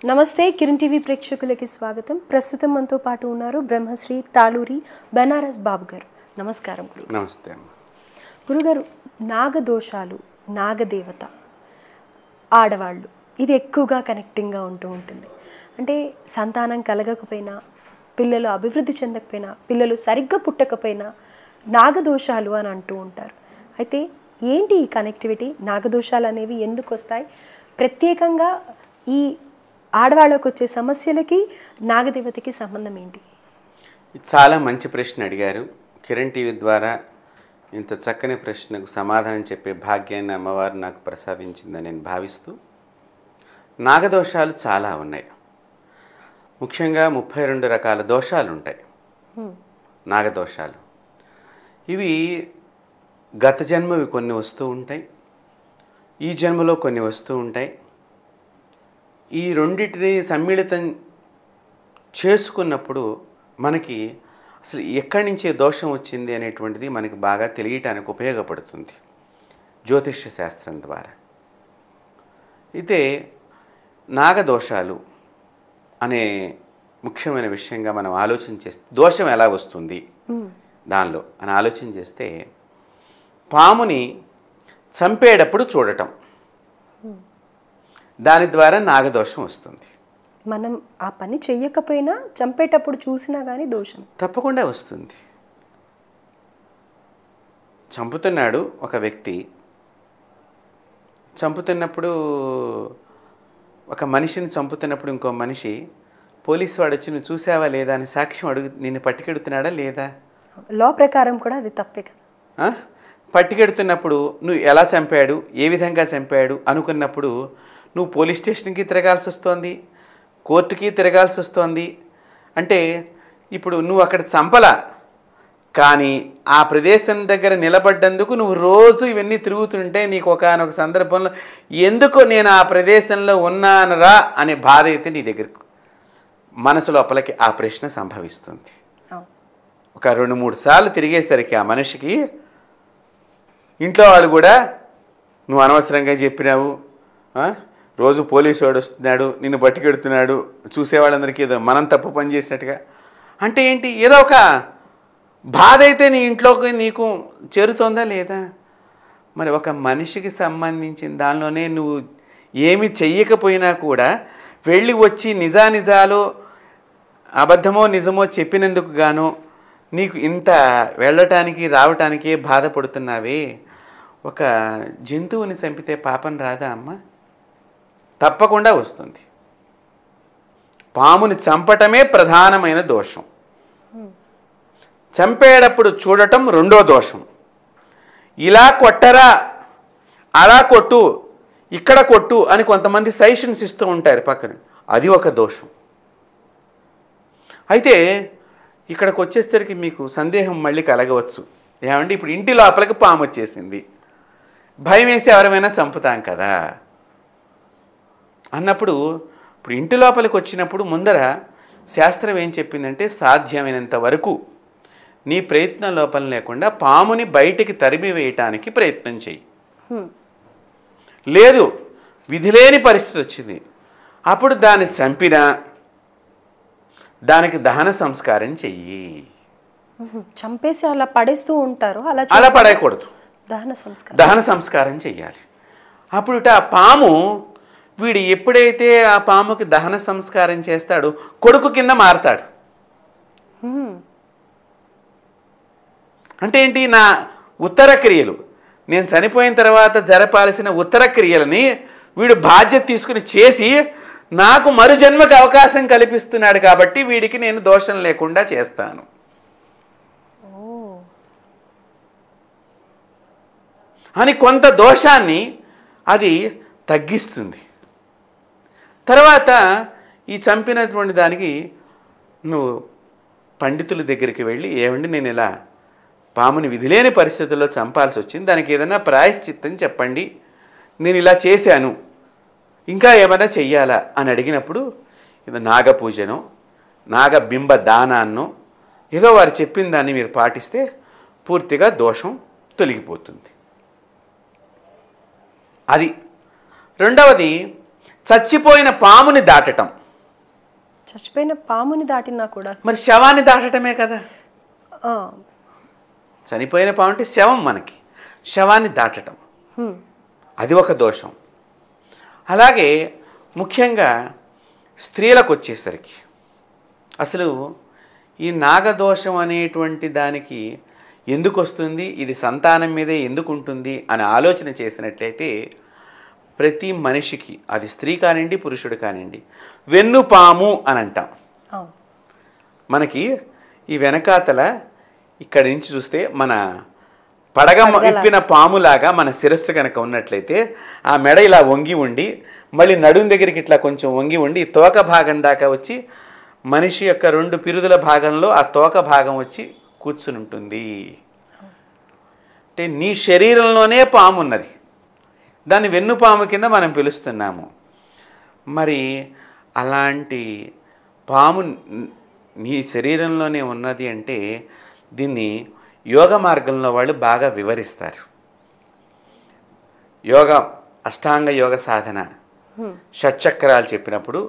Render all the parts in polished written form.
నమస్తే కిరణ్ టీవీ ప్రేక్షకులకి స్వాగతం. ప్రస్తుతం మనతో పాటు ఉన్నారు బ్రహ్మశ్రీ తాళూరి బనారస్ బాబు గారు. నమస్కారం గురు. నమస్తే అమ్మ. గురుగారు, నాగదోషాలు, నాగదేవత, ఆడవాళ్ళు ఇది ఎక్కువగా కనెక్టింగ్గా ఉంటుంది. అంటే సంతానం కలగకపోయినా, పిల్లలు అభివృద్ధి చెందకపోయినా, పిల్లలు సరిగ్గా పుట్టకపోయినా నాగదోషాలు అని అంటూ ఉంటారు. అయితే ఏంటి ఈ కనెక్టివిటీ? నాగదోషాలు అనేవి ఎందుకు వస్తాయి? ప్రత్యేకంగా ఈ ఆడవాళ్ళకు వచ్చే సమస్యలకి నాగదేవతకి సంబంధం ఏంటి? చాలా మంచి ప్రశ్న అడిగారు. కిరణ్ టీవీ ద్వారా ఇంత చక్కని ప్రశ్నకు సమాధానం చెప్పే భాగ్యాన్ని అమ్మవారు నాకు ప్రసాదించిందని నేను భావిస్తూ, నాగదోషాలు చాలా ఉన్నాయి. ముఖ్యంగా 32 రకాల దోషాలు ఉంటాయి. నాగదోషాలు ఇవి గత జన్మవి కొన్ని వస్తూ ఉంటాయి, ఈ జన్మలో కొన్ని వస్తూ ఉంటాయి. ఈ రెండింటిని సమ్మిళితం చేసుకున్నప్పుడు మనకి అసలు ఎక్కడి నుంచే దోషం వచ్చింది అనేటువంటిది మనకి బాగా తెలియటానికి ఉపయోగపడుతుంది జ్యోతిష్య శాస్త్రం ద్వారా. అయితే నాగదోషాలు అనే ముఖ్యమైన విషయంగా మనం ఆలోచన చేస్తే, దోషం ఎలా వస్తుంది దానిలో అని ఆలోచన చేస్తే, పాముని చంపేటప్పుడు చూడటం, దాని ద్వారా నాగదోషం వస్తుంది. మనం ఆ పని చెయ్యకపోయినా చంపేటప్పుడు చూసినా కానీ దోషం తప్పకుండా వస్తుంది. చంపుతున్నాడు ఒక వ్యక్తి, చంపుతున్నప్పుడు ఒక మనిషిని చంపుతున్నప్పుడు ఇంకో మనిషి పోలీసు వాడు వచ్చి నువ్వు చూసావా లేదా అని సాక్ష్యం నిన్ను పట్టుకెడుతున్నాడా లేదా? లా ప్రకారం కూడా అది తప్పే కదా. పట్టుకెడుతున్నప్పుడు నువ్వు ఎలా చంపాడు, ఏ విధంగా చంపాడు అనుకున్నప్పుడు నువ్వు పోలీస్ స్టేషన్కి తిరగాల్సి వస్తుంది, కోర్టుకి తిరగాల్సి వస్తుంది. అంటే ఇప్పుడు నువ్వు అక్కడ చంపలా, కానీ ఆ ప్రదేశం దగ్గర నిలబడ్డందుకు నువ్వు రోజు ఇవన్నీ తిరుగుతుంటే నీకు ఒకానొక సందర్భంలో ఎందుకు నేను ఆ ప్రదేశంలో ఉన్నానరా అనే బాధ అయితే నీ దగ్గరకు మనసు లోపలికి ఆ ప్రశ్న సంభవిస్తుంది. ఒక 2-3 సార్లు తిరిగేసరికి ఆ మనిషికి ఇంట్లో వాళ్ళు కూడా నువ్వు అనవసరంగా చెప్పినావు, రోజు పోలీసు వాడు వస్తున్నాడు నిన్ను బట్టికెడుతున్నాడు, చూసేవాళ్ళందరికీ ఏదో మనం తప్పు పని చేసినట్టుగా. అంటే ఏంటి, ఏదో ఒక బాధ అయితే నీ ఇంట్లోకి నీకు చేరుతోందా లేదా? మరి ఒక మనిషికి సంబంధించిన దానిలోనే నువ్వు ఏమి చెయ్యకపోయినా కూడా వెళ్ళి వచ్చి నిజానిజాలు అబద్ధమో నిజమో చెప్పినందుకు గాను నీకు ఇంత వెళ్ళటానికి రావటానికే బాధపడుతున్నావే. ఒక జంతువుని చంపితే పాపం రాదా అమ్మ? తప్పకుండా వస్తుంది. పాముని చంపటమే ప్రధానమైన దోషం. చంపేటప్పుడు చూడటం రెండో దోషం. ఇలా కొట్టరా, అలా కొట్టు, ఇక్కడ కొట్టు అని కొంతమంది సజెషన్స్ ఇస్తూ ఉంటారు పక్కన, అది ఒక దోషం. అయితే ఇక్కడికి వచ్చేసరికి మీకు సందేహం మళ్ళీ కలగవచ్చు, ఏమంటే ఇప్పుడు ఇంటి లోపలికి పాము వచ్చేసింది, భయం వేసి ఎవరైనా చంపుతాం కదా అన్నప్పుడు, ఇప్పుడు ఇంటి లోపలికి వచ్చినప్పుడు ముందర శాస్త్రం ఏం చెప్పిందంటే, సాధ్యమైనంత వరకు నీ ప్రయత్నం లోపల లేకుండా పాముని బయటికి తరిమి వేయటానికి ప్రయత్నం చెయ్యి. లేదు విధిలేని పరిస్థితి వచ్చింది, అప్పుడు దాన్ని చంపినా దానికి దహన సంస్కారం చెయ్యి. చంపేసి అలా పడేస్తూ ఉంటారు, అలా పడేయకూడదు, దహన సంస్కారం చెయ్యాలి. అప్పుడు ఆ పాము వీడు ఎప్పుడైతే ఆ పాముకి దహన సంస్కారం చేస్తాడో కొడుకు కింద మారతాడు. అంటే ఏంటి, నా ఉత్తర క్రియలు, నేను చనిపోయిన తర్వాత జరపాల్సిన ఉత్తర క్రియలని వీడు బాధ్యత తీసుకుని చేసి నాకు మరుజన్మకు అవకాశం కల్పిస్తున్నాడు, కాబట్టి వీడికి నేను దోషం లేకుండా చేస్తాను అని కొంత దోషాన్ని అది తగ్గిస్తుంది. తర్వాత ఈ చంపినటువంటి దానికి నువ్వు పండితుల దగ్గరికి వెళ్ళి, ఏమండి నేను ఇలా పాముని విధిలేని పరిస్థితుల్లో చంపాల్సి వచ్చింది, దానికి ఏదైనా ప్రాయశ్చిత్తం చెప్పండి, నేను ఇలా చేశాను, ఇంకా ఏమైనా చెయ్యాలా అని అడిగినప్పుడు, ఇది నాగపూజనో నాగబింబ దానాన్నో ఏదో వారు చెప్పిన దాన్ని మీరు పాటిస్తే పూర్తిగా దోషం తొలగిపోతుంది. అది రెండవది, చచ్చిపోయిన పాముని దాటటం. చచ్చిపోయిన పాముని దాటినా కూడా మరి శవాన్ని దాటటమే కదా. ఆ, చనిపోయిన పాము అంటే శవం, మనకి శవాన్ని దాటటం అది ఒక దోషం. అలాగే ముఖ్యంగా స్త్రీలకు వచ్చేసరికి అసలు ఈ నాగదోషం అనేటువంటి దానికి ఎందుకు వస్తుంది, ఇది సంతానం మీదే ఎందుకు ఉంటుంది అని ఆలోచన చేసినట్లయితే ప్రతి మనిషికి, అది స్త్రీ కానివ్వండి పురుషుడు కానివ్వండి, వెన్నుపాము అని అంటాం. అవును. మనకి ఈ వెనకాతల ఇక్కడి నుంచి చూస్తే మన పడగ ఇప్పిన పాములాగా మన శిరస్సు కనుక ఉన్నట్లయితే ఆ మెడ ఇలా వంగి ఉండి మళ్ళీ నడుం దగ్గరికి ఇట్లా కొంచెం వంగి ఉండి ఈ తోక భాగం దాకా వచ్చి మనిషి యొక్క 2 పిరుదుల భాగంలో ఆ తోక భాగం వచ్చి కూర్చుని ఉంటుంది. అంటే నీ శరీరంలోనే పాము ఉన్నది, దాన్ని వెన్నుపాము కింద మనం పిలుస్తున్నాము. మరి అలాంటి పాము నీ శరీరంలోనే ఉన్నది అంటే దీన్ని యోగ మార్గంలో వాళ్ళు బాగా వివరిస్తారు. యోగ అష్టాంగ యోగ సాధన షట్చక్రాలు చెప్పినప్పుడు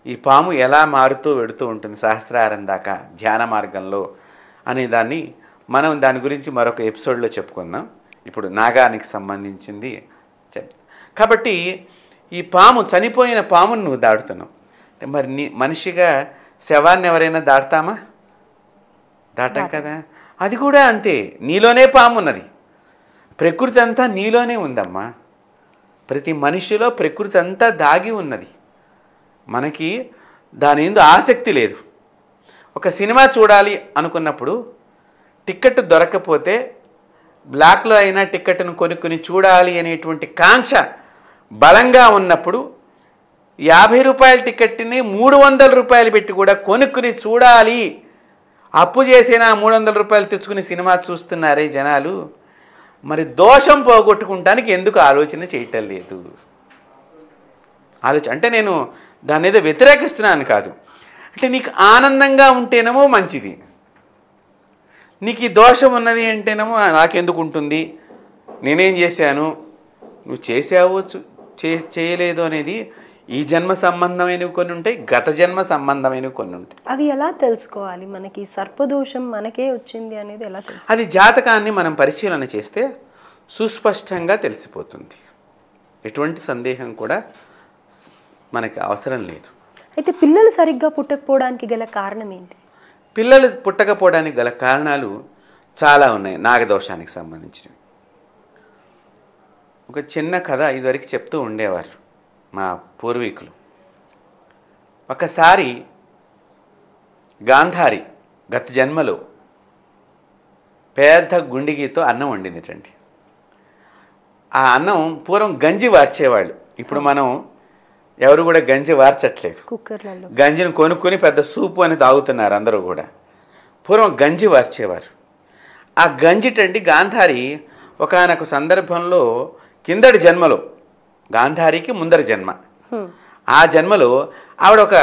ఈ పాము ఎలా మారుతూ వెడుతూ ఉంటుంది సహస్రారం దాకా ధ్యాన మార్గంలో అనే దాన్ని మనం దాని గురించి మరొక ఎపిసోడ్లో చెప్పుకుందాం. ఇప్పుడు నాగానికి సంబంధించింది కాబట్టి ఈ పాము, చనిపోయిన పామును నువ్వు దాటుతున్నావు. మరి మనిషిగా శవాన్ని ఎవరైనా దాటుతామా? దాటం కదా. అది కూడా అంతే, నీలోనే పాము ఉన్నది. ప్రకృతి అంతా నీలోనే ఉందమ్మా. ప్రతి మనిషిలో ప్రకృతి అంతా దాగి ఉన్నది. మనకి దాని యందు ఆసక్తి లేదు. ఒక సినిమా చూడాలి అనుకున్నప్పుడు టికెట్ దొరకకపోతే బ్లాక్లో అయినా టికెట్ను కొనుక్కొని చూడాలి అనేటువంటి కాంక్ష బలంగా ఉన్నప్పుడు 50 రూపాయల టికెట్ని 300 రూపాయలు పెట్టి కూడా కొనుక్కుని చూడాలి, అప్పు చేసినా 300 రూపాయలు తెచ్చుకుని సినిమా చూస్తున్నారే జనాలు. మరి దోషం పోగొట్టుకుంటానికి ఎందుకు ఆలోచన చేయటం లేదు? అంటే నేను దాని ఏదో వ్యతిరేకిస్తున్నాను కాదు. అంటే నీకు ఆనందంగా ఉంటేనేమో మంచిది, నీకు ఈ దోషం ఉన్నది అంటేనేమో నాకెందుకు ఉంటుంది, నేనేం చేశాను, నువ్వు చేసావు చేయలేదు అనేది ఈ జన్మ సంబంధమైనవి కొన్ని ఉంటాయి, గత జన్మ సంబంధమైనవి కొన్ని ఉంటాయి. అవి ఎలా తెలుసుకోవాలి? మనకి సర్పదోషం మనకే వచ్చింది అనేది ఎలా తెలుసు? అది జాతకాన్ని మనం పరిశీలన చేస్తే సుస్పష్టంగా తెలిసిపోతుంది. ఎటువంటి సందేహం కూడా మనకి అవసరం లేదు. అయితే పిల్లలు సరిగ్గా పుట్టకపోవడానికి గల కారణం ఏంటి? పిల్లలు పుట్టకపోవడానికి గల కారణాలు చాలా ఉన్నాయి నాగదోషానికి సంబంధించినవి. ఒక చిన్న కథ ఇదివరకు చెప్తూ ఉండేవారు మా పూర్వీకులు. ఒకసారి గాంధారి గత జన్మలో పెద్ద గుండిగితో అన్నం వండిందిటండి. ఆ అన్నం పూర్వం గంజి వార్చేవాళ్ళు, ఇప్పుడు మనం ఎవరు కూడా గంజి వార్చట్లేదు. కుక్కర్లలో గంజిని కొనుక్కొని పెద్ద సూపు అని తాగుతున్నారు అందరూ కూడా. పూర్వం గంజి వార్చేవారు. ఆ గంజిటండి గాంధారి ఒకానొక సందర్భంలో కిందటి జన్మలో, గాంధారికి ముందరి జన్మ, ఆ జన్మలో ఆవిడ ఒక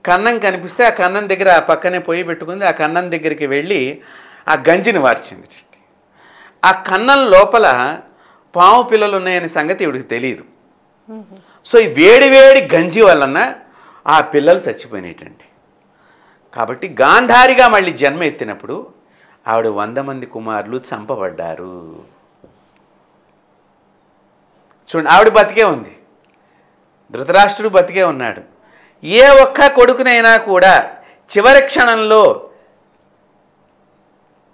కన్నం కనిపిస్తే ఆ కన్నం దగ్గర ఆ పక్కనే పొయ్యి పెట్టుకుంది. ఆ కన్నం దగ్గరికి వెళ్ళి ఆ గంజిని వార్చింది. ఆ కన్నం లోపల పాము పిల్లలు ఉన్నాయనే సంగతి ఇవిడికి తెలియదు. సో ఈ వేడి గంజి వలన ఆ పిల్లలు చచ్చిపోయినట్టండి. కాబట్టి గాంధారిగా మళ్ళీ జన్మ ఎత్తినప్పుడు ఆవిడ 100 మంది కుమారులు చంపబడ్డారు. చూడండి, ఆవిడ బతికే ఉంది, ధృతరాష్ట్రుడు బతికే ఉన్నాడు. ఏ ఒక్క కొడుకునైనా కూడా చివరి క్షణంలో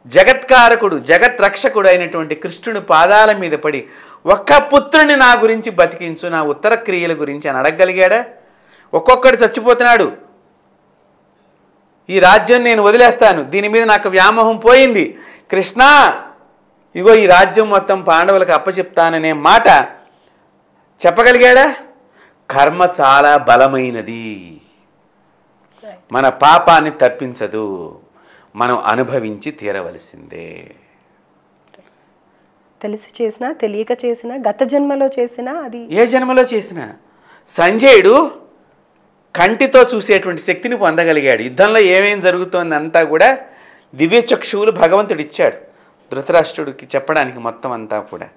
జగత్కారకుడు జగత్రక్షకుడు అయినటువంటి కృష్ణుడు పాదాల మీద పడి ఒక్క పుత్రుని నా గురించి బతికించు, నా ఉత్తర క్రియల గురించి అని అడగగలిగాడా? ఒక్కొక్కడు చచ్చిపోతున్నాడు. ఈ రాజ్యం నేను వదిలేస్తాను, దీని మీద నాకు వ్యామోహం పోయింది, కృష్ణ ఇగో ఈ రాజ్యం మొత్తం పాండవులకు అప్పచెప్తాననే మాట చెప్పగలిగాడా? కర్మ చాలా బలమైనది, మన పాపాన్ని తప్పించదు, మనం అనుభవించి తీరవలసిందే. తెలిసి చేసినా తెలియక చేసినా గత జన్మలో చేసినా అది ఏ జన్మలో చేసినా. సంజయుడు కంటితో చూసేటువంటి శక్తిని పొందగలిగాడు. యుద్ధంలో ఏమేం జరుగుతోంది అంతా కూడా దివ్య చక్షువులు భగవంతుడు ఇచ్చాడు ధృతరాష్ట్రుడికి చెప్పడానికి మొత్తం అంతా కూడా.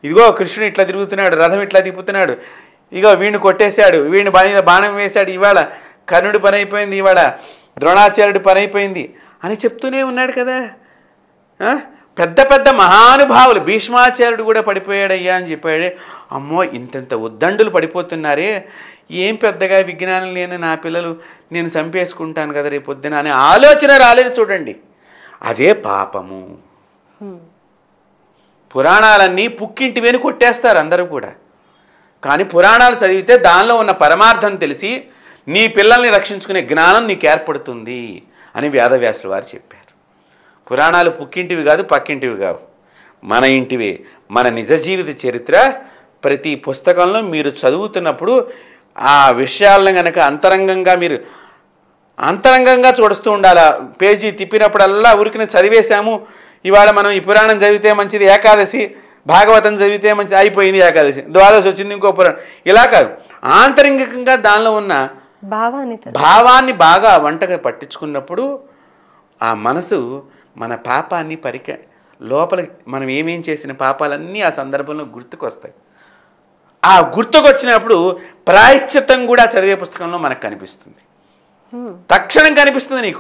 ఇదిగో కృష్ణుడు ఇట్లా తిరుగుతున్నాడు, రథం ఇట్లా తిప్పుతున్నాడు, ఇగో వీడిని కొట్టేశాడు, వీడిని బాణం వేశాడు, ఇవాళ కర్ణుడి పని అయిపోయింది, ఇవాళ ద్రోణాచార్యుడి పని అయిపోయింది అని చెప్తూనే ఉన్నాడు కదా. పెద్ద పెద్ద మహానుభావులు, భీష్మాచార్యుడు కూడా పడిపోయాడయ్యా అని చెప్పాడు. అమ్మో ఇంతంత ఉద్దండులు పడిపోతున్నారే, ఏం పెద్దగా విజ్ఞానం లేని నా పిల్లలు నేను చంపేసుకుంటాను కదా రేపు పొద్దున అనే ఆలోచన రాలేదు చూడండి. అదే పాపము. పురాణాలన్నీ పుక్కింటివేని కొట్టేస్తారు అందరూ కూడా. కానీ పురాణాలు చదివితే దానిలో ఉన్న పరమార్థం తెలిసి నీ పిల్లల్ని రక్షించుకునే జ్ఞానం నీకు ఏర్పడుతుంది అని వేదవ్యాసులు వారు చెప్పారు. పురాణాలు పుక్కింటివి కాదు, పక్కింటివి కావు, మన ఇంటివే. మన నిజ జీవిత చరిత్ర ప్రతి పుస్తకంలో మీరు చదువుతున్నప్పుడు ఆ విషయాలను కనుక అంతరంగంగా చూడుస్తూ ఉండాలి. పేజీ తిప్పినప్పుడల్లా ఊరికిన చదివేశాము, ఇవాళ మనం ఈ పురాణం చదివితే మంచిది, ఏకాదశి భాగవతం చదివితే మంచిది, అయిపోయింది ఏకాదశి, ద్వాదశి వచ్చింది ఇంకో పురాణం, ఇలా కాదు. ఆంతరంగికంగా దానిలో ఉన్న భావాన్ని బాగా వంటగా పట్టించుకున్నప్పుడు ఆ మనసు మన పాపాన్ని లోపల మనం ఏమేం చేసిన పాపాలన్నీ ఆ సందర్భంలో గుర్తుకొస్తాయి. ఆ గుర్తుకొచ్చినప్పుడు ప్రాయశ్చిత్తం కూడా చదివే పుస్తకంలో మనకు కనిపిస్తుంది, తక్షణం కనిపిస్తుంది.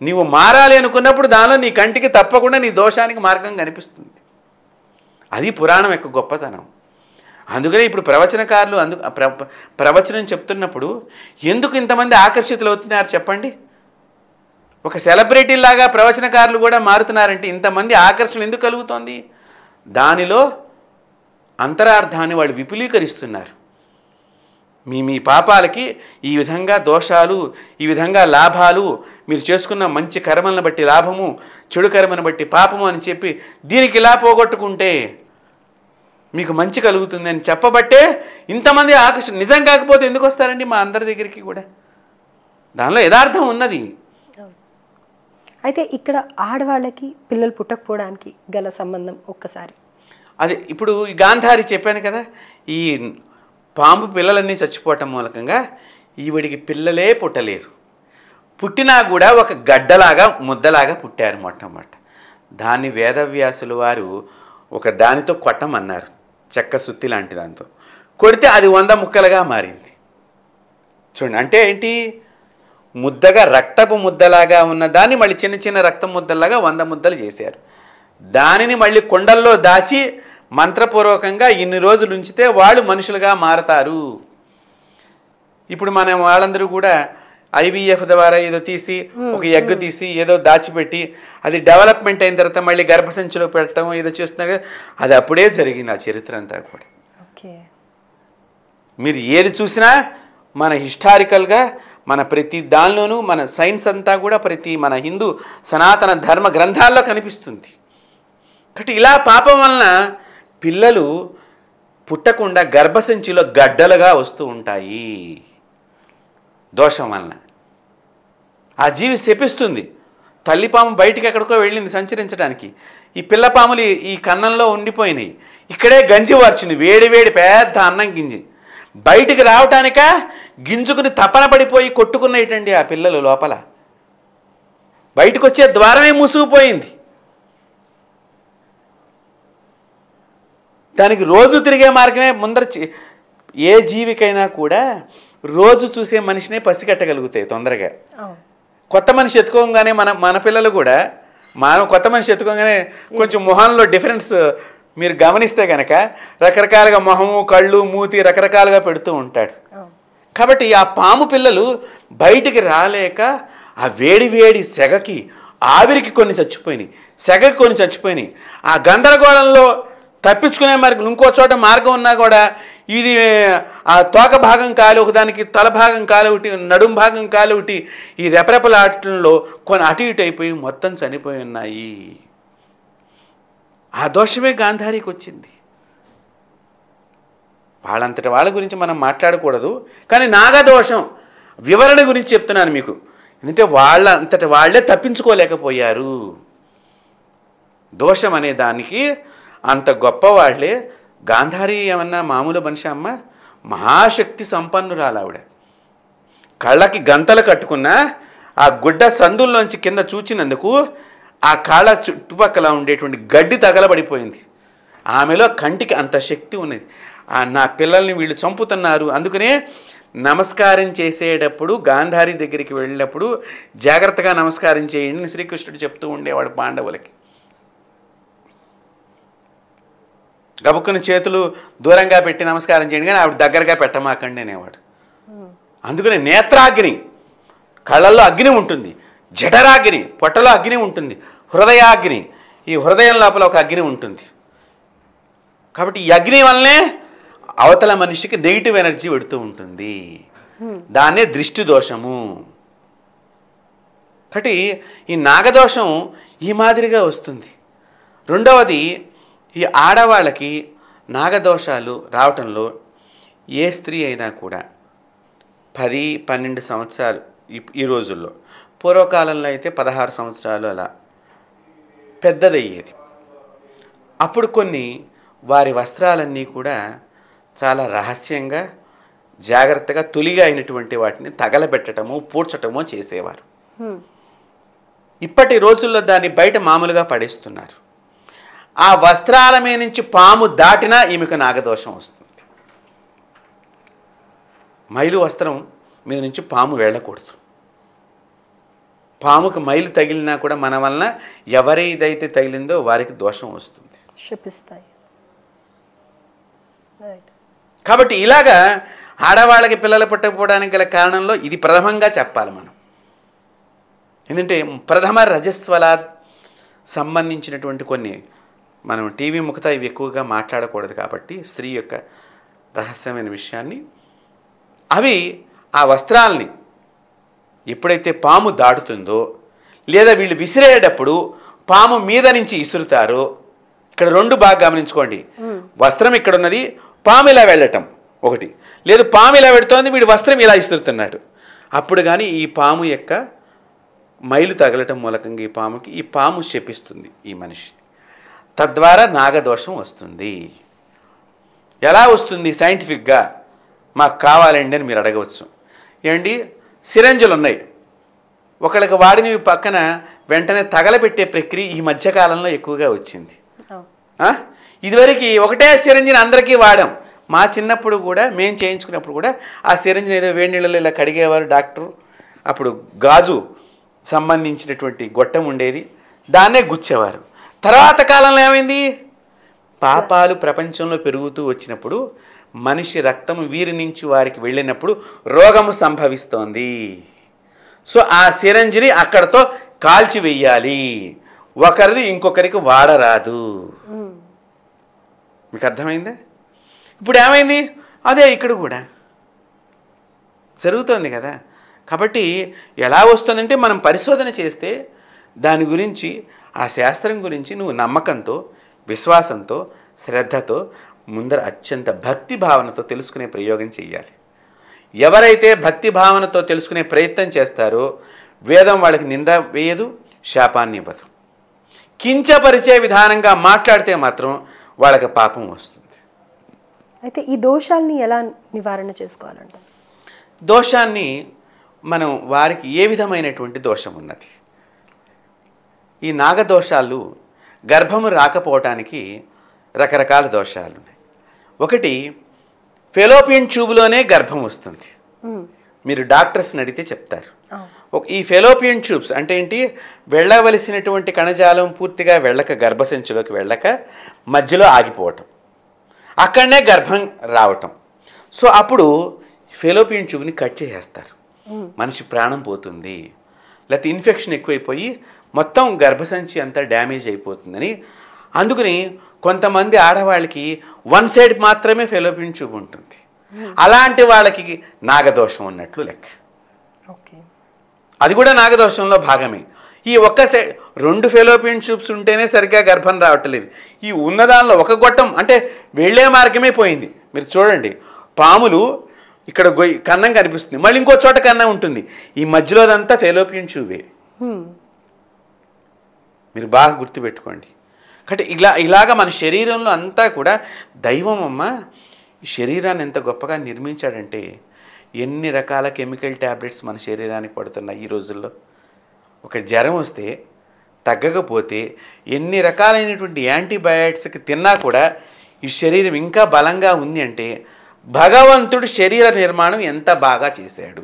నీవు మారాలి అనుకున్నప్పుడు దానిలో నీ కంటికి తప్పకుండా నీ దోషానికి మార్గం కనిపిస్తుంది. అది పురాణం యొక్క గొప్పతనం. అందుకనే ఇప్పుడు ప్రవచనకారులు ప్రవచనం చెప్తున్నప్పుడు ఎందుకు ఇంతమంది ఆకర్షితులు అవుతున్నారు చెప్పండి? ఒక సెలబ్రిటీలాగా ప్రవచనకారులు కూడా మారుతున్నారంటే ఇంతమంది ఆకర్షణ ఎందుకు కలుగుతోంది? దానిలో అంతరార్థాన్ని వాళ్ళు విపులీకరిస్తున్నారు. మీ పాపాలకి ఈ విధంగా దోషాలు, ఈ విధంగా లాభాలు, మీరు చేసుకున్న మంచి కర్మలను బట్టి లాభము, చెడు కర్మను బట్టి పాపము అని చెప్పి దీనికి ఇలా పోగొట్టుకుంటే మీకు మంచి కలుగుతుంది అని చెప్పబట్టే ఇంతమంది ఆకర్షణ. నిజం కాకపోతే ఎందుకు వస్తారండి మా అందరి దగ్గరికి కూడా? దానిలో యథార్థం ఉన్నది. అయితే ఇక్కడ ఆడవాళ్ళకి పిల్లలు పుట్టకపోవడానికి గల సంబంధం ఒక్కసారి అదే ఇప్పుడు ఈ గాంధారి చెప్పాను కదా, ఈ పాము పిల్లలన్నీ చచ్చిపోవటం మూలకంగా ఈవిడికి పిల్లలే పుట్టలేదు. పుట్టినా కూడా ఒక గడ్డలాగా ముద్దలాగా పుట్టారు మొట్టమొదట. దాన్ని వేదవ్యాసులు వారు ఒక దానితో కొట్టమన్నారు, చెక్క సుత్తి లాంటి దాంతో కొడితే అది 100 ముక్కలుగా మారింది. చూడండి, అంటే ఏంటి? ముద్దగా రక్తపు ముద్దలాగా ఉన్న దాన్ని మళ్ళీ చిన్న చిన్న రక్తం ముద్దలాగా 100 ముద్దలు చేశారు. దానిని మళ్ళీ కుండల్లో దాచి మంత్రపూర్వకంగా ఇన్ని రోజులు ఉంచితే వాళ్ళు మనుషులుగా మారతారు. ఇప్పుడు మనం వాళ్ళందరూ కూడా IVF ద్వారా ఏదో తీసి ఒక ఎగ్ తీసి ఏదో దాచిపెట్టి అది డెవలప్మెంట్ అయిన తర్వాత మళ్ళీ గర్భసంచిలో పెట్టడం ఏదో చేస్తున్నారు కదా, అది అప్పుడే జరిగింది ఆ చరిత్ర అంతా కూడా. మీరు ఏది చూసినా మన హిస్టారికల్గా మన ప్రతి దానిలోనూ మన సైన్స్ అంతా కూడా ప్రతి మన హిందూ సనాతన ధర్మ గ్రంథాల్లో కనిపిస్తుంది. కాబట్టి ఇలా పాపం వలన పిల్లలు పుట్టకుండా గర్భసంచిలో గడ్డలుగా వస్తూ ఉంటాయి. దోషం వలన ఆ జీవి శపిస్తుంది. తల్లిపాము బయటికి ఎక్కడికో వెళ్ళింది సంచరించడానికి, ఈ పిల్లపాములు ఈ కన్నంలో ఉండిపోయినాయి. ఇక్కడే గంజి వార్చింది, వేడి వేడి పెద్ద అన్నం గింజి. బయటికి రావటానిక గింజుకుని తపన పడిపోయి కొట్టుకునేటండి ఆ పిల్లలు. లోపల బయటకు వచ్చే ద్వారమే మూసుకుపోయింది. దానికి రోజు తిరిగే మార్గమే ముందర. ఏ జీవికైనా కూడా రోజు చూసే మనిషినే పసిగట్టగలుగుతాయి తొందరగా. కొత్త మనిషి ఎత్తుకోగానే మన పిల్లలు కూడా కొత్త మనిషి ఎత్తుకోగానే కొంచెం మొహంలో డిఫరెన్స్ మీరు గమనిస్తే కనుక రకరకాలుగా మొహము, కళ్ళు, మూతి రకరకాలుగా పెడుతూ ఉంటాడు. కాబట్టి ఆ పాము పిల్లలు బయటికి రాలేక ఆ వేడి వేడి సెగకి ఆవిరికి కొన్ని చచ్చిపోయినాయి, సెగకి కొన్ని చచ్చిపోయినాయి. ఆ గందరగోళంలో తప్పించుకునే మార్గం ఇంకో చోట మార్గం ఉన్నా కూడా ఇది ఆ తోక భాగం కాలు ఒకదానికి, తల భాగం కాలు ఒకటి, నడుం భాగం కాలు ఒకటి, ఈ రెపరెపల ఆటల్లో కొన్ని అటు ఇటు అయిపోయి మొత్తం చనిపోయి ఉన్నాయి. ఆ దోషమే గాంధారికి వచ్చింది. వాళ్ళంతటి వాళ్ళ గురించి మనం మాట్లాడకూడదు, కానీ నాగదోషం వివరణ గురించి చెప్తున్నాను మీకు. ఎందుకంటే వాళ్ళంతటి వాళ్ళే తప్పించుకోలేకపోయారు. దోషం అనే దానికి అంత గొప్పవాళ్లే. గాంధారి ఏమన్నా మామూలు మనిషి అమ్మ, మహాశక్తి సంపన్నురాలు ఆవిడ. కళ్ళకి గంతలు కట్టుకున్న ఆ గుడ్డ సందుల్లోంచి కింద చూచినందుకు ఆ కాళ్ళ చుట్టుపక్కల ఉండేటువంటి గడ్డి తగలబడిపోయింది. ఆమెలో కంటికి అంత శక్తి ఉన్నది. నా పిల్లల్ని వీళ్ళు చంపుతున్నారు. అందుకనే నమస్కారం చేసేటప్పుడు గాంధారి దగ్గరికి వెళ్ళినప్పుడు జాగ్రత్తగా నమస్కారం చేయండి అని శ్రీకృష్ణుడు చెప్తూ ఉండేవాడు పాండవులకి. గబుక్కుని చేతులు దూరంగా పెట్టి నమస్కారం చేయండి, కానీ ఆవిడ దగ్గరగా పెట్టమాకండి అనేవాడు. అందుకనే నేత్రాగ్ని, కళ్ళల్లో అగ్ని ఉంటుంది, జఠరాగ్ని, పొట్టలో అగ్ని ఉంటుంది, హృదయాగ్ని, ఈ హృదయం లోపల ఒక అగ్ని ఉంటుంది. కాబట్టి ఈ అగ్ని వల్లనే అవతల మనిషికి నెగిటివ్ ఎనర్జీ పెడుతూ ఉంటుంది. దాన్నే దృష్టి దోషము. కాబట్టి ఈ నాగదోషం ఈ మాదిరిగా వస్తుంది. రెండవది, ఈ ఆడవాళ్ళకి నాగదోషాలు రావటంలో ఏ స్త్రీ అయినా కూడా 10-12 సంవత్సరాలు ఈ రోజుల్లో, పూర్వకాలంలో అయితే 16 సంవత్సరాలు అలా పెద్దదయ్యేది. అప్పుడు కొన్ని వారి వస్త్రాలన్నీ కూడా చాలా రహస్యంగా జాగ్రత్తగా తొలిగా అయినటువంటి వాటిని తగలబెట్టడమో పూడ్చటమో చేసేవారు. ఇప్పటి రోజుల్లో దాన్ని బయట మామూలుగా పడేస్తున్నారు. ఆ వస్త్రాల మీద నుంచి పాము దాటినా ఈమెకు నాగదోషం వస్తుంది. మైలు వస్త్రం మీద నుంచి పాము వెళ్ళకూడదు. పాముకు మైలు తగిలినా కూడా మన వలన ఎవరైతే తగిలిందో వారికి దోషం వస్తుంది, శపిస్తాయి. కాబట్టి ఇలాగా ఆడవాళ్ళకి పిల్లలు పుట్టకపోవడానికి గల కారణంలో ఇది ప్రథమంగా చెప్పాలి మనం. ఎందుకంటే ప్రథమ రజస్వలాద్ సంబంధించినటువంటి కొన్ని మనం టీవీ ముఖత ఇవి ఎక్కువగా మాట్లాడకూడదు కాబట్టి స్త్రీ యొక్క రహస్యమైన విషయాన్ని, అవి ఆ వస్త్రాల్ని ఎప్పుడైతే పాము దాటుతుందో లేదా వీళ్ళు విసిరేటప్పుడు పాము మీద నుంచి ఇసురుతారో, ఇక్కడ రెండు బాగా గమనించుకోండి. వస్త్రం ఇక్కడ ఉన్నది, పాము ఇలా వెళ్ళటం ఒకటి, లేదు పాము ఇలా పెడుతోంది, వీడు వస్త్రం ఇలా ఇస్తురుతున్నాడు. అప్పుడు కానీ ఈ పాము యొక్క మైలు తగలటం మూలకంగా ఈ పాము శపిస్తుంది ఈ మనిషి. తద్వారా నాగదోషం వస్తుంది. ఎలా వస్తుంది సైంటిఫిక్గా మాకు కావాలండి అని మీరు అడగవచ్చు. ఏమండి, సిరంజులు ఉన్నాయి, ఒకళ్ళకి వాడిని పక్కన వెంటనే తగలబెట్టే ప్రక్రియ ఈ మధ్యకాలంలో ఎక్కువగా వచ్చింది. ఇదివరకు ఒకటే సిరంజిని అందరికీ వాడాం. మా చిన్నప్పుడు కూడా మేము చేయించుకున్నప్పుడు కూడా ఆ సిరంజిని ఏదో వేడి నీళ్ళలో ఇలా కడిగేవారు డాక్టరు. అప్పుడు గాజు సంబంధించినటువంటి గొట్టం ఉండేది, దాన్నే గుచ్చేవారు. తర్వాత కాలంలో ఏమైంది, పాపాలు ప్రపంచంలో పెరుగుతూ వచ్చినప్పుడు మనిషి రక్తం వీరి నుంచి వారికి వెళ్ళినప్పుడు రోగము సంభవిస్తోంది. సో ఆ సిరంజిని అక్కడతో కాల్చివేయాలి, ఒకరిది ఇంకొకరికి వాడరాదు. మీకు అర్థమైందా? ఇప్పుడు ఏమైంది, అదే ఇక్కడ కూడా జరుగుతోంది కదా. కాబట్టి ఎలా వస్తుందంటే మనం పరిశోధన చేస్తే దాని గురించి, ఆ శాస్త్రం గురించి నువ్వు నమ్మకంతో, విశ్వాసంతో, శ్రద్ధతో ముందర అత్యంత భక్తి భావనతో తెలుసుకునే ప్రయోగం చేయాలి. ఎవరైతే భక్తి భావనతో తెలుసుకునే ప్రయత్నం చేస్తారో వేదం వాళ్ళకి నింద వేయదు, శాపాన్ని ఇవ్వదు. కించపరిచే విధానంగా మాట్లాడితే మాత్రం వాళ్ళకి పాపం వస్తుంది. అయితే ఈ దోషాల్ని ఎలా నివారణ చేసుకోవాలంట? దోషాన్ని మనం వారికి ఏ విధమైనటువంటి దోషం ఉన్నది, ఈ నాగదోషాలు గర్భము రాకపోవటానికి రకరకాల దోషాలు ఉన్నాయి. ఒకటి, ఫెలోపియన్ ట్యూబ్లోనే గర్భం వస్తుంది. మీరు డాక్టర్స్ని అడిగితే చెప్తారు. ఈ ఫెలోపియన్ ట్యూబ్స్ అంటే ఏంటి, వెళ్ళవలసినటువంటి కణజాలం పూర్తిగా వెళ్ళక, గర్భసంచిలోకి వెళ్ళక మధ్యలో ఆగిపోవటం, అక్కడనే గర్భం రావటం. సో అప్పుడు ఫెలోపియన్ ట్యూబ్ని కట్ చేసేస్తారు, మనిషి ప్రాణం పోతుంది. లేకపోతే ఇన్ఫెక్షన్ ఎక్కువైపోయి మొత్తం గర్భసంచి అంతా డ్యామేజ్ అయిపోతుందని. అందుకని కొంతమంది ఆడవాళ్ళకి వన్ సైడ్ మాత్రమే ఫెలోపియన్ ట్యూబ్ ఉంటుంది. అలాంటి వాళ్ళకి నాగదోషం ఉన్నట్లు లెక్క. ఓకే, అది కూడా నాగదోషంలో భాగమే. ఈ ఒక్క సైడ్ 2 ఫెలోపియన్ ట్యూబ్స్ ఉంటేనే సరిగ్గా గర్భం రావట్లేదు. ఈ ఉన్నదానిలో ఒక గొట్టం అంటే వెళ్ళే మార్గమే పోయింది. మీరు చూడండి, పాములు ఇక్కడ కన్నం కనిపిస్తుంది, మళ్ళీ ఇంకో చోట కన్నం ఉంటుంది, ఈ మధ్యలోదంతా ఫెలోపియన్ ట్యూబే. మీరు బాగా గుర్తుపెట్టుకోండి. కాబట్టి ఇలాగ మన శరీరంలో అంతా కూడా దైవం అమ్మ ఈ శరీరాన్ని ఎంత గొప్పగా నిర్మించాడంటే, ఎన్ని రకాల కెమికల్ ట్యాబ్లెట్స్ మన శరీరానికి పడుతున్నాయి ఈ రోజుల్లో. ఒక జ్వరం వస్తే తగ్గకపోతే ఎన్ని రకాలైనటువంటి యాంటీబయాటిక్స్కి తిన్నా కూడా ఈ శరీరం ఇంకా బలంగా ఉంది అంటే భగవంతుడు శరీర నిర్మాణం ఎంత బాగా చేశాడు.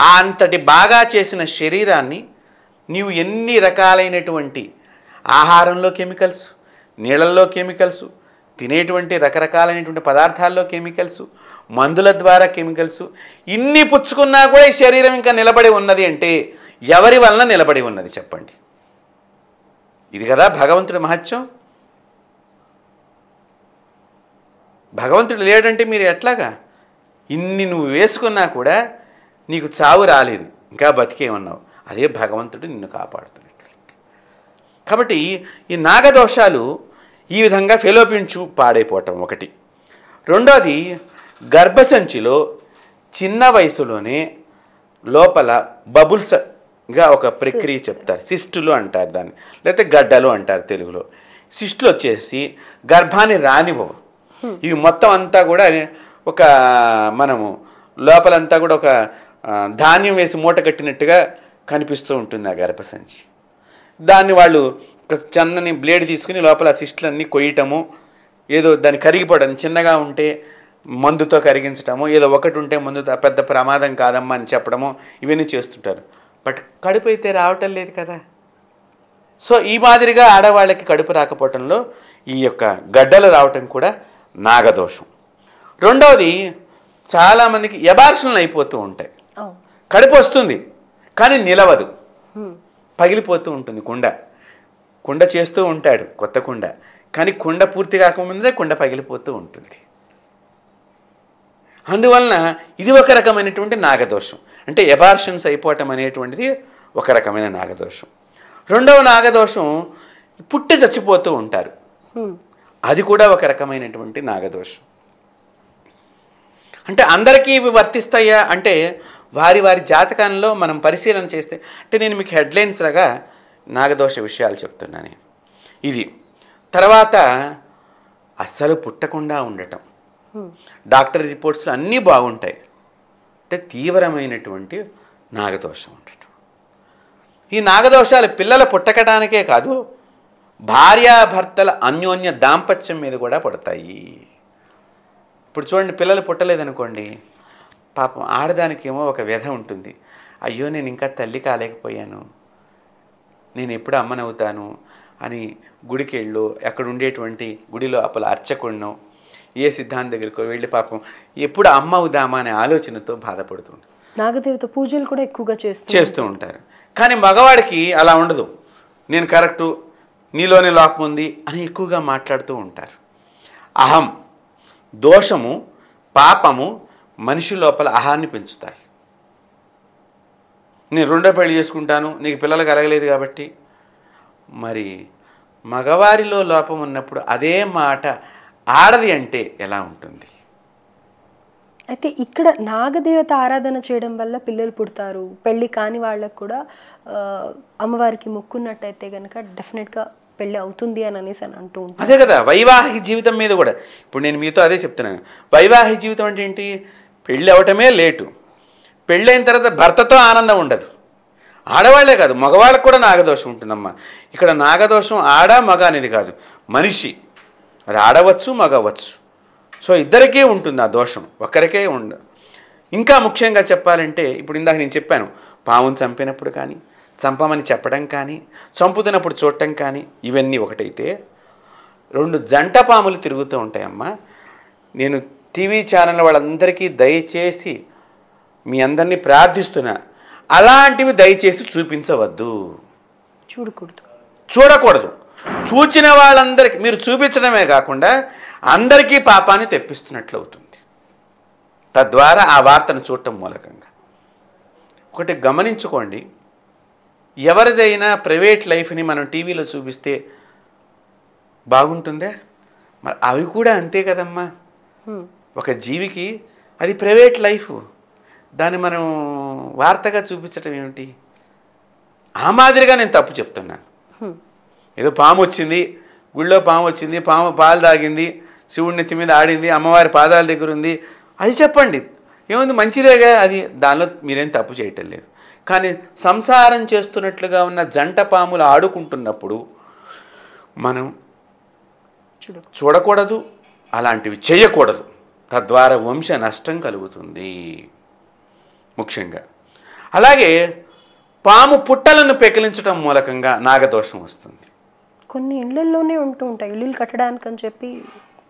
ఆ అంతటి బాగా చేసిన శరీరాన్ని నీవు ఎన్ని రకాలైనటువంటి ఆహారంలో కెమికల్స్, నీళ్ళల్లో కెమికల్స్, తినేటువంటి రకరకాలైనటువంటి పదార్థాల్లో కెమికల్స్, మందుల ద్వారా కెమికల్స్ ఇన్ని పుచ్చుకున్నా కూడా ఈ శరీరం ఇంకా నిలబడి ఉన్నది అంటే ఎవరి వలన నిలబడి ఉన్నది చెప్పండి? ఇది కదా భగవంతుడి మహత్యం. భగవంతుడు లేడంటే మీరు ఎట్లాగా? ఇన్ని నువ్వు వేసుకున్నా కూడా నీకు చావు రాలేదు, ఇంకా బతికే ఉన్నావు. అదే భగవంతుడు నిన్ను కాపాడుతున్నట్టు. కాబట్టి ఈ నాగదోషాలు ఈ విధంగా ఫెలోపిన్ పాడైపోవటం ఒకటి. రెండోది, గర్భసంచిలో చిన్న వయసులోనే లోపల బబుల్స్గా ఒక ప్రక్రియ చెప్తారు. సిస్టులు అంటారు దాన్ని, లేకపోతే గడ్డలు అంటారు తెలుగులో. సిస్టులు వచ్చేసి గర్భాన్ని రానివ్వవు. ఇవి మొత్తం అంతా కూడా ఒక మనము లోపలంతా కూడా ఒక ధాన్యం వేసి మూట కట్టినట్టుగా కనిపిస్తూ ఉంటుంది ఆ గర్భసంచి. దాన్ని వాళ్ళు ఒక చిన్నని బ్లేడ్ తీసుకుని లోపల సిస్టులన్నీ కొయ్యటము, ఏదో దాన్ని కరిగిపోవడం, చిన్నగా ఉంటే మందుతో కరిగించటము, ఏదో ఒకటి ఉంటే మందుతో పెద్ద ప్రమాదం కాదమ్మా అని చెప్పడము, ఇవన్నీ చేస్తుంటారు. బట్ కడుపు అయితే రావటం లేదు కదా. సో ఈ మాదిరిగా ఆడవాళ్ళకి కడుపు రాకపోవటంలో ఈ యొక్క గడ్డలు రావటం కూడా నాగదోషం. రెండవది, చాలామందికి ఎబార్షన్లు అయిపోతూ ఉంటాయి. కడుపు వస్తుంది కానీ నిలవదు, పగిలిపోతూ ఉంటుంది. కుండ చేస్తూ ఉంటాడు కొత్త కుండ, కానీ కుండ పూర్తి కాకముందే కుండ పగిలిపోతూ ఉంటుంది. అందువలన ఇది ఒక రకమైనటువంటి నాగదోషం. అంటే ఎబార్షన్స్ అయిపోవటం అనేటువంటిది ఒక రకమైన నాగదోషం. రెండవ నాగదోషం, పుట్టి చచ్చిపోతూ ఉంటారు, అది కూడా ఒక రకమైనటువంటి నాగదోషం. అంటే అందరికీ ఇవి వర్తిస్తాయా అంటే వారి వారి జాతకంలో మనం పరిశీలన చేస్తే, అంటే నేను మీకు హెడ్లైన్స్ లాగా నాగదోష విషయాలు చెప్తున్నాను. ఇది తర్వాత అస్సలు పుట్టకుండా ఉండటం, డాక్టర్ రిపోర్ట్స్లో అన్నీ బాగుంటాయి, అంటే తీవ్రమైనటువంటి నాగదోషం ఉండటం. ఈ నాగదోషాలు పిల్లలు పుట్టకడానికే కాదు, భార్యాభర్తల అన్యోన్య దాంపత్యం మీద కూడా పడతాయి. ఇప్పుడు చూడండి, పిల్లలు పుట్టలేదనుకోండి, పాపం ఆడదానికేమో ఒక వ్యధ ఉంటుంది. అయ్యో నేను ఇంకా తల్లి కాలేకపోయాను, నేను ఎప్పుడు అమ్మనవుతాను అని గుడికి వెళ్ళు, అక్కడ ఉండేటువంటి గుడిలో అప్పల అర్చకుడినో ఏ సిద్ధాంతం దగ్గరికి వెళ్ళి పాపం ఎప్పుడు అమ్మ అవుదామా అనే ఆలోచనతో బాధపడుతుంది. నాగదేవత పూజలు కూడా ఎక్కువగా చేస్తూ ఉంటారు. కానీ మగవాడికి అలా ఉండదు. నేను కరెక్టు, నీలోనే లోపం ఉంది అని ఎక్కువగా మాట్లాడుతూ ఉంటారు. అహం, దోషము, పాపము మనిషి లోపల అహాన్ని పెంచుతాయి. నేను రెండో పెళ్లి చేసుకుంటాను, నీకు పిల్లలు కలగలేదు కాబట్టి. మరి మగవారిలో లోపం ఉన్నప్పుడు అదే మాట ఆడది అంటే ఎలా ఉంటుంది? అయితే ఇక్కడ నాగదేవత ఆరాధన చేయడం వల్ల పిల్లలు పుడతారు. పెళ్ళి కాని వాళ్ళకు కూడా అమ్మవారికి మొక్కున్నట్టయితే కనుక డెఫినెట్గా పెళ్ళి అవుతుంది అని అనేసి అని అంటూ ఉంటారు. అదే కదా వైవాహిక జీవితం మీద కూడా. ఇప్పుడు నేను మీతో అదే చెప్తున్నాను. వైవాహిక జీవితం అంటే ఏంటి? పెళ్ళి అవటమే లేటు. పెళ్ళైన తర్వాత భర్తతో ఆనందం ఉండదు. ఆడవాళ్లే కాదు, మగవాళ్ళకు కూడా నాగదోషం ఉంటుందమ్మా. ఇక్కడ నాగదోషం ఆడ మగ అనేది కాదు, మనిషి అది ఆడవచ్చు మగవచ్చు. సో ఇద్దరికీ ఉంటుంది ఆ దోషం, ఒక్కరికే ఉండదు. ఇంకా ముఖ్యంగా చెప్పాలంటే, ఇప్పుడు ఇందాక నేను చెప్పాను, పావును చంపినప్పుడు కానీ, చంపమని చెప్పడం కానీ, చంపుతున్నప్పుడు చూడటం కానీ, ఇవన్నీ ఒకటైతే, రెండు జంట పాములు తిరుగుతూ ఉంటాయమ్మా. నేను టీవీ ఛానల్ వాళ్ళందరికీ దయచేసి మీ అందరినీ ప్రార్థిస్తున్నా, అలాంటివి దయచేసి చూపించవద్దు, చూడకూడదు. చూచిన వాళ్ళందరికీ మీరు చూపించడమే కాకుండా అందరికీ పాపాన్ని తెప్పిస్తున్నట్లు అవుతుంది, తద్వారా ఆ వార్తను చూడటం మూలకంగా. ఒకటి గమనించుకోండి, ఎవరిదైనా ప్రైవేట్ లైఫ్ని మనం టీవీలో చూపిస్తే బాగుంటుందే? మరి అవి కూడా అంతే కదమ్మా. ఒక జీవికి అది ప్రైవేట్ లైఫ్, దాన్ని మనం వార్తగా చూపించడం ఏమిటి? ఆ మాదిరిగా నేను తప్పు చెప్తున్నాను. ఏదో పాము వచ్చింది, గుళ్ళో పాము వచ్చింది, పాము పాలు తాగింది, శివుడి నెత్తి మీద ఆడింది, అమ్మవారి పాదాల దగ్గర ఉంది, అది చెప్పండి, ఏముంది, మంచిదేగా అది, దానిలో మీరేం తప్పు చేయటం లేదు. కానీ సంసారం చేస్తున్నట్లుగా ఉన్న జంట పాములు ఆడుకుంటున్నప్పుడు మనం చూడకూడదు, అలాంటివి చేయకూడదు. తద్వారా వంశ నష్టం కలుగుతుంది ముఖ్యంగా. అలాగే పాము పుట్టలను పెకిలించడం మూలకంగా నాగదోషం వస్తుంది. కొన్ని ఇళ్లలోనే ఉంటూ ఉంటాయి, ఇల్లులు కట్టడానికి అని చెప్పి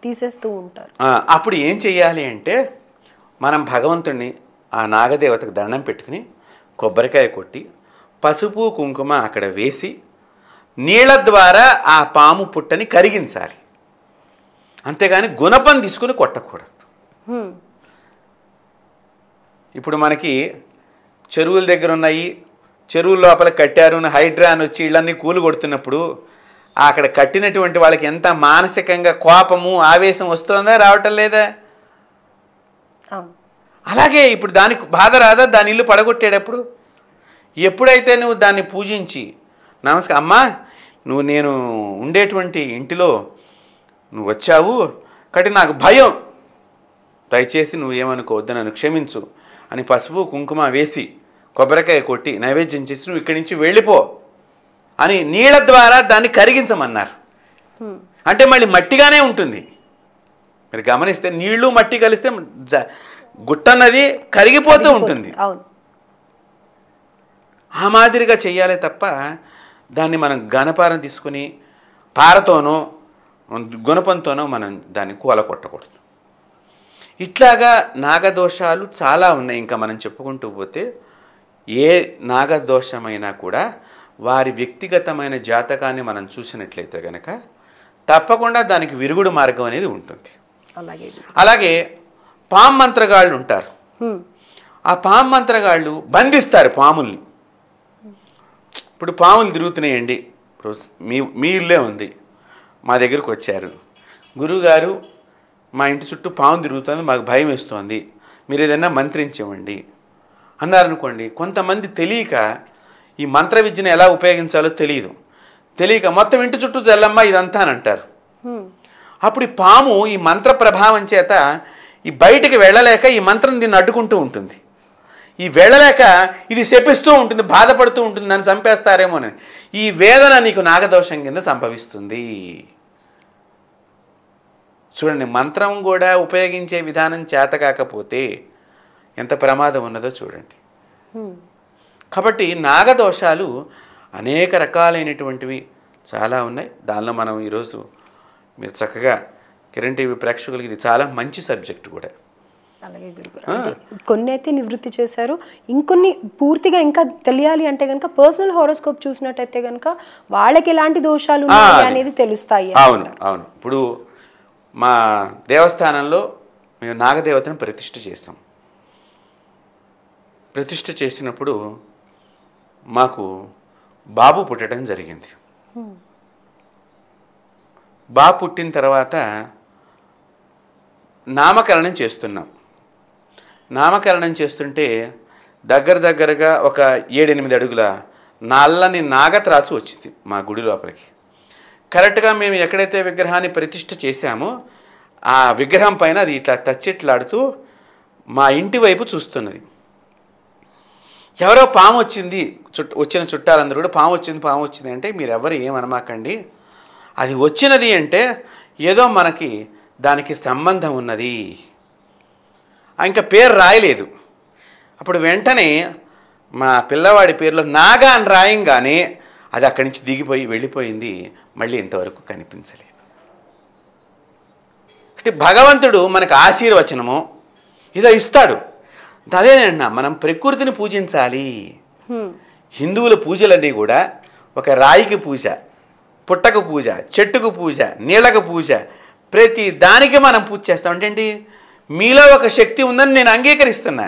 తీసేస్తూ ఉంటారు. అప్పుడు ఏం చెయ్యాలి అంటే మనం భగవంతుడిని ఆ నాగదేవతకు దండం పెట్టుకుని కొబ్బరికాయ కొట్టి పసుపు కుంకుమ అక్కడ వేసి నీళ్ళ ద్వారా ఆ పాము పుట్టని కరిగించాలి. అంతేగాని గుణపం తీసుకుని కొట్టకూడదు. ఇప్పుడు మనకి చెరువుల దగ్గర ఉన్నాయి, చెరువుల లోపల కట్టారు, హైడ్రా అని వచ్చి ఇళ్ళన్నీ కూలు కొడుతున్నప్పుడు అక్కడ కట్టినటువంటి వాళ్ళకి ఎంత మానసికంగా కోపము ఆవేశం వస్తుందా, రావటం లేదా? అలాగే ఇప్పుడు దానికి బాధ రాదా? దాని ఇల్లు పడగొట్టేటప్పుడు ఎప్పుడైతే నువ్వు దాన్ని పూజించి నమస్కారం అమ్మా, నువ్వు నేను ఉండేటువంటి ఇంటిలో నువ్వు వచ్చావు కాబట్టి నాకు భయం, దయచేసి నువ్వు ఏమనుకోవద్దు, నన్ను క్షమించు అని పసుపు కుంకుమ వేసి కొబ్బరికాయ కొట్టి నైవేద్యం చేసి నువ్వు ఇక్కడి నుంచి వెళ్ళిపో అని నీళ్ళ ద్వారా దాన్ని కరిగించమన్నారు. అంటే మళ్ళీ మట్టిగానే ఉంటుంది. మీరు గమనిస్తే నీళ్లు మట్టి కలిస్తే గుట్టన్నది కరిగిపోతూ ఉంటుంది. ఆ మాదిరిగా చెయ్యాలి తప్ప దాన్ని మనం ఘనపారం తీసుకుని పారతోనో గుణపంతోనో మనం దాన్ని కూలకొట్టకూడదు. ఇట్లాగా నాగదోషాలు చాలా ఉన్నాయి. ఇంకా మనం చెప్పుకుంటూ పోతే ఏ నాగదోషమైనా కూడా వారి వ్యక్తిగతమైన జాతకాన్ని మనం చూసినట్లయితే కనుక తప్పకుండా దానికి విరుగుడు మార్గం అనేది ఉంటుంది. అలాగే పాము మంత్రగాళ్ళు ఉంటారు. ఆ పాము మంత్రగాళ్ళు బంధిస్తారు పాముల్ని. ఇప్పుడు పాములు తిరుగుతున్నాయండి, మీ ఇల్లే ఉంది, మా దగ్గరకు వచ్చారు, గురువుగారు మా ఇంటి చుట్టూ పాము తిరుగుతుంది, మాకు భయం వేస్తోంది, మీరు ఏదైనా మంత్రించవండి అన్నారనుకోండి. కొంతమంది తెలియక ఈ మంత్ర విద్యను ఎలా ఉపయోగించాలో తెలియక మొత్తం ఇంటి చుట్టూ జల్లమ్మ ఇదంతా అని అంటారు. అప్పుడు ఈ పాము ఈ మంత్ర ప్రభావం చేత ఈ బయటికి వెళ్ళలేక ఈ మంత్రం దీన్ని అడ్డుకుంటూ ఉంటుంది. ఈ వెళ్ళలేక ఇది శపిస్తూ ఉంటుంది, బాధపడుతూ ఉంటుంది, నన్ను చంపేస్తారేమోనని. ఈ వేదన నీకు నాగదోషం కింద సంభవిస్తుంది. చూడండి, మంత్రం కూడా ఉపయోగించే విధానం చేత కాకపోతే ఎంత ప్రమాదం ఉన్నదో చూడండి. కాబట్టి నాగదోషాలు అనేక రకాలైనటువంటివి చాలా ఉన్నాయి. దానిలో మనం ఈరోజు మీరు చక్కగా కిరణ్ టీవీ ప్రేక్షకులకి ఇది చాలా మంచి సబ్జెక్ట్ కూడా. అలాగే గురుగారు, కొన్ని అయితే నివృత్తి చేశారు, ఇంకొన్ని పూర్తిగా ఇంకా తెలియాలి అంటే కనుక పర్సనల్ హారోస్కోప్ చూసినట్టయితే కనుక వాళ్ళకి ఎలాంటి దోషాలు ఉన్నాయి అనేది తెలుస్తాయి. అవును అవును. ఇప్పుడు మా దేవస్థానంలో మేము నాగదేవతను ప్రతిష్ఠ చేసాం. ప్రతిష్ఠ చేసినప్పుడు మాకు బాబు పుట్టడం జరిగింది. బాబు పుట్టిన తర్వాత నామకరణం చేస్తున్నాం. నామకరణం చేస్తుంటే దగ్గరగా ఒక 7-8 అడుగుల నల్లని నాగత్రాసు వచ్చింది మా గుడి లోపలికి. కరెక్ట్గా మేము ఎక్కడైతే విగ్రహాన్ని ప్రతిష్ఠ చేశామో ఆ విగ్రహం పైన అది ఇట్లా తచ్చిట్లాడుతూ మా ఇంటి వైపు చూస్తున్నది. ఎవరో పాము వచ్చింది, వచ్చిన చుట్టాలందరూ కూడా పాము వచ్చింది అంటే మీరు ఎవరు ఏమనమాకండి, అది వచ్చినది అంటే ఏదో మనకి దానికి సంబంధం ఉన్నది. ఇంకా పేరు రాయలేదు. అప్పుడు వెంటనే మా పిల్లవాడి పేరులో నాగా అని రాయంగానే అది అక్కడి నుంచి దిగిపోయి వెళ్ళిపోయింది, మళ్ళీ ఇంతవరకు కనిపించలేదు. అంటే భగవంతుడు మనకు ఆశీర్వచనము ఇదో ఇస్తాడు. అదేనండి, మనం ప్రకృతిని పూజించాలి. హిందువుల పూజలన్నీ కూడా ఒక రాయికి పూజ, పుట్టకు పూజ, చెట్టుకు పూజ, నీళ్ళకు పూజ, ప్రతి దానికి మనం పూజ చేస్తాం. అంటే ఏంటి, మీలో ఒక శక్తి ఉందని నేను అంగీకరిస్తున్నా.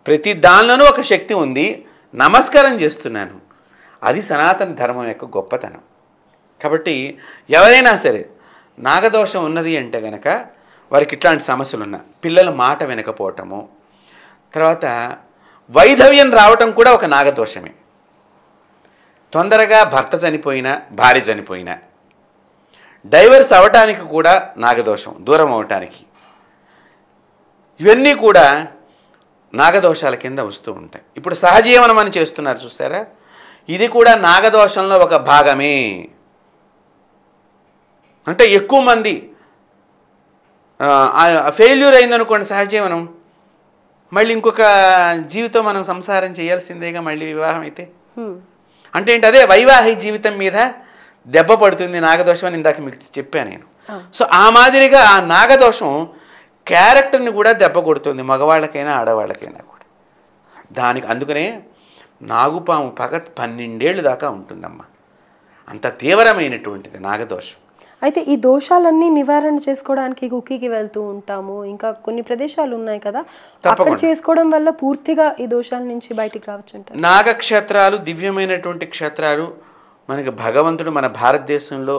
ప్రతి దానిలోనూ ఒక శక్తి ఉంది, నమస్కారం చేస్తున్నాను. అది సనాతన ధర్మం యొక్క గొప్పతనం. కాబట్టి ఎవరైనా సరే నాగదోషం ఉన్నది అంటే కనుక వారికి ఇట్లాంటి సమస్యలు ఉన్నా, పిల్లల మాట వినకపోవటము, తర్వాత వైధవ్యం రావటం కూడా ఒక నాగదోషమే. తొందరగా భర్త చనిపోయినా, భార్య చనిపోయినా, డైవర్స్ అవ్వటానికి కూడా నాగదోషం, దూరం అవటానికి, ఇవన్నీ కూడా నాగదోషాల కింద వస్తూ ఉంటాయి. ఇప్పుడు సహజీవనం అని చేస్తున్నారు చూసారా, ఇది కూడా నాగదోషంలో ఒక భాగమే. అంటే ఎక్కువ మంది ఫెయిల్యూర్ అయిందనుకోండి సహజీవనం, మళ్ళీ ఇంకొక జీవితం మనం సంసారం చేయాల్సిందేగా మళ్ళీ వివాహం అయితే. అంటే ఏంటి, అదే వైవాహిక జీవితం మీద దెబ్బ పడుతుంది నాగదోషం అని ఇందాక మీకు చెప్పాను నేను. సో ఆ మాదిరిగా ఆ నాగదోషం క్యారెక్టర్ని కూడా దెబ్బ కొడుతుంది, మగవాళ్ళకైనా ఆడవాళ్ళకైనా కూడా. దానికి అందుకనే నాగుపాము పగ 12 ఏళ్ళు దాకా ఉంటుందమ్మా. అంత తీవ్రమైనటువంటిది నాగదోషం. అయితే ఈ దోషాలన్నీ నివారణ చేసుకోవడానికి కుకీకి వెళ్తూ ఉంటాము, ఇంకా కొన్ని ప్రదేశాలు ఉన్నాయి కదా, అక్కడ చేసుకోవడం వల్ల పూర్తిగా ఈ దోషాల నుంచి బయటికి రావచ్చు అంటారు. నాగక్షేత్రాలు దివ్యమైనటువంటి క్షేత్రాలు మనకి భగవంతుడు మన భారతదేశంలో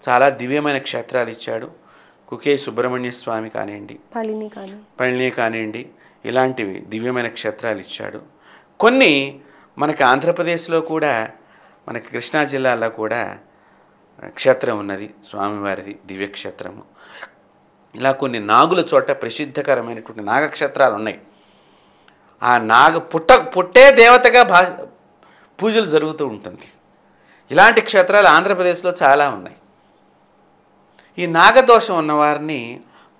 చాలా దివ్యమైన క్షేత్రాలు ఇచ్చాడు. కుకే సుబ్రహ్మణ్య స్వామి కానివ్వండి, పళని కానివ్వండి, ఇలాంటివి దివ్యమైన క్షేత్రాలు ఇచ్చాడు. కొన్ని మనకి ఆంధ్రప్రదేశ్లో కూడా, మనకి కృష్ణా జిల్లాలో కూడా క్షేత్రం ఉన్నది, స్వామివారిది దివ్యక్షేత్రము. ఇలా కొన్ని నాగుల చోట ప్రసిద్ధకరమైనటువంటి నాగక్షేత్రాలు ఉన్నాయి. ఆ పుట్టే దేవతగా పూజలు జరుగుతూ ఉంటుంది. ఇలాంటి క్షేత్రాలు ఆంధ్రప్రదేశ్లో చాలా ఉన్నాయి. ఈ నాగదోషం ఉన్నవారిని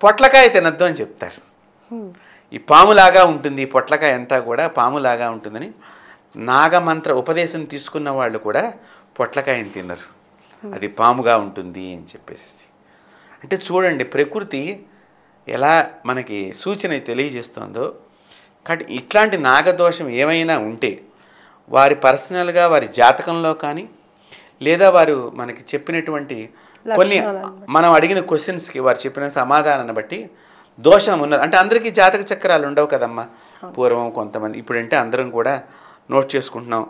పొట్లకాయ తినద్దు అని చెప్తారు. ఈ పాములాగా ఉంటుంది, ఈ పొట్లకాయ అంతా కూడా పాములాగా ఉంటుందని నాగమంత్ర ఉపదేశం తీసుకున్న వాళ్ళు కూడా పొట్లకాయని తినరు, అది పాముగా ఉంటుంది అని చెప్పేసి. అంటే చూడండి ప్రకృతి ఎలా మనకి సూచన తెలియజేస్తుందో. కాబట్టి ఇట్లాంటి నాగదోషం ఏమైనా ఉంటే వారి పర్సనల్గా వారి జాతకంలో కానీ, లేదా వారు మనకి చెప్పినటువంటి కొన్ని మనం అడిగిన క్వశ్చన్స్కి వారు చెప్పిన సమాధానాన్ని బట్టి దోషం ఉన్నది. అంటే అందరికీ జాతక చక్రాలు ఉండవు కదమ్మా. పూర్వం కొంతమంది, ఇప్పుడంటే అందరం కూడా నోట్ చేసుకుంటున్నాం.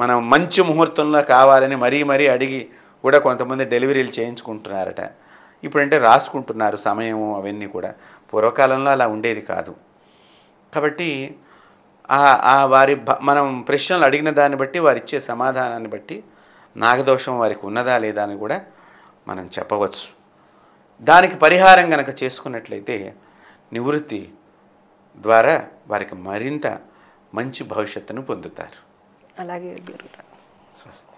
మనం మంచి ముహూర్తంలో కావాలని మరీ అడిగి కూడా కొంతమంది డెలివరీలు చేయించుకుంటున్నారట. ఇప్పుడంటే రాసుకుంటున్నారు సమయం అవన్నీ కూడా. పూర్వకాలంలో అలా ఉండేది కాదు. కాబట్టి వారి మనం ప్రశ్నలు అడిగిన దాన్ని బట్టి, వారు ఇచ్చే సమాధానాన్ని బట్టి నాగదోషం వారికి ఉన్నదా లేదా అని కూడా మనం చెప్పవచ్చు. దానికి పరిహారం కనుక చేసుకున్నట్లయితే నివృత్తి ద్వారా వారికి మరింత మంచి భవిష్యత్తును పొందుతారు. అలాగే. స్వస్తి.